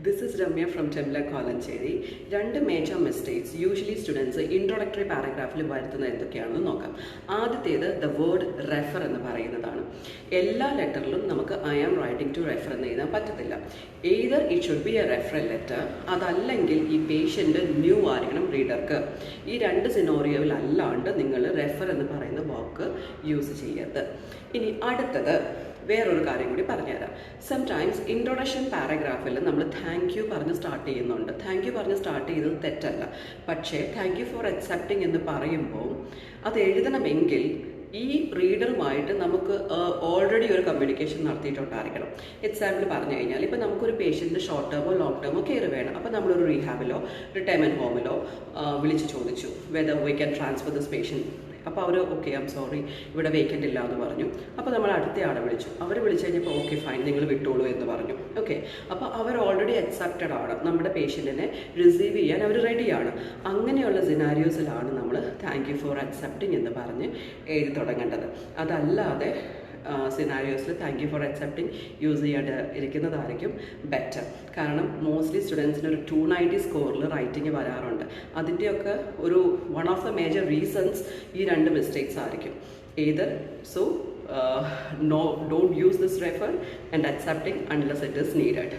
This is Ramya from TEMLA Kolancheri. Two major mistakes usually students introductory paragraph il varuthunnathu endokkayanu nokkam. Aadatheyathu the word refer ennu parayunnathaanu. Ella letterilum namukku I am writing to refer ennu ezhudan pattathilla. Either it should be a referral letter adallengil ee patient new aayirikkanam reader ku. Ee rendu scenario il allandu ningal refer ennu parayunna vaak use cheyyarudhu. Ini aduthathu വേറൊരു കാര്യം കൂടി പറഞ്ഞുതരാം. Sometimes introduction പാരഗ്രാഫിൽ നമ്മൾ thank you പറഞ്ഞ് start ചെയ്യുന്നുണ്ട്. Thank you പറഞ്ഞ് start ചെയ്തത് തെറ്റല്ല. പക്ഷേ താങ്ക് യു ഫോർ അക്സെപ്റ്റിംഗ് എന്ന് പറയുമ്പോൾ അത് എഴുതണമെങ്കിൽ ഈ റീഡറുമായിട്ട് നമുക്ക് ഓൾറെഡി ഒരു കമ്മ്യൂണിക്കേഷൻ നടത്തിയിട്ടുണ്ടായിരിക്കണം. എക്സാമ്പിൾ പറഞ്ഞു കഴിഞ്ഞാൽ ഇപ്പോൾ നമുക്കൊരു പേഷ്യൻറ്റ് ഷോർട്ട് ടേമോ ലോങ് ടേമോ കെയർ വേണം. അപ്പോൾ നമ്മളൊരു റീഹാബിലോ റിട്ടയർമെൻറ്റ് ഹോമിലോ വിളിച്ച് ചോദിച്ചു whether we can transfer this patient. അപ്പോൾ അവർ ഓക്കെ ഐം സോറി ഇവിടെ വേക്കൻ്റ് ഇല്ല എന്ന് പറഞ്ഞു. അപ്പോൾ നമ്മൾ അടുത്ത ആളെ വിളിച്ചു. അവർ വിളിച്ചു കഴിഞ്ഞപ്പോൾ ഓക്കെ ഫൈൻ നിങ്ങൾ വിട്ടോളൂ എന്ന് പറഞ്ഞു. ഓക്കെ, അപ്പോൾ അവർ ഓൾറെഡി അക്സെപ്റ്റഡ് ആണ്, നമ്മുടെ പേഷ്യൻറ്റിനെ റിസീവ് ചെയ്യാൻ അവർ റെഡിയാണ്. അങ്ങനെയുള്ള സിനാരിയോസിലാണ് നമ്മൾ താങ്ക് യു ഫോർ അക്സെപ്റ്റിംഗ് എന്ന് പറഞ്ഞ് എഴുതി തുടങ്ങേണ്ടത്. അതല്ലാതെ സിനാരിയോസിൽ thank you for accepting use ചെയ്യാണ്ട് ഇരിക്കുന്നതായിരിക്കും ബെറ്റർ. കാരണം മോസ്റ്റ്ലി സ്റ്റുഡൻസിന് ഒരു 290 സ്കോറിൽ റൈറ്റിംഗ് വരാറുണ്ട്. അതിൻ്റെയൊക്കെ ഒരു one of the major reasons ഈ രണ്ട് മിസ്റ്റേക്സ് ആയിരിക്കും. either so no, don't use this refer and accepting unless it is needed.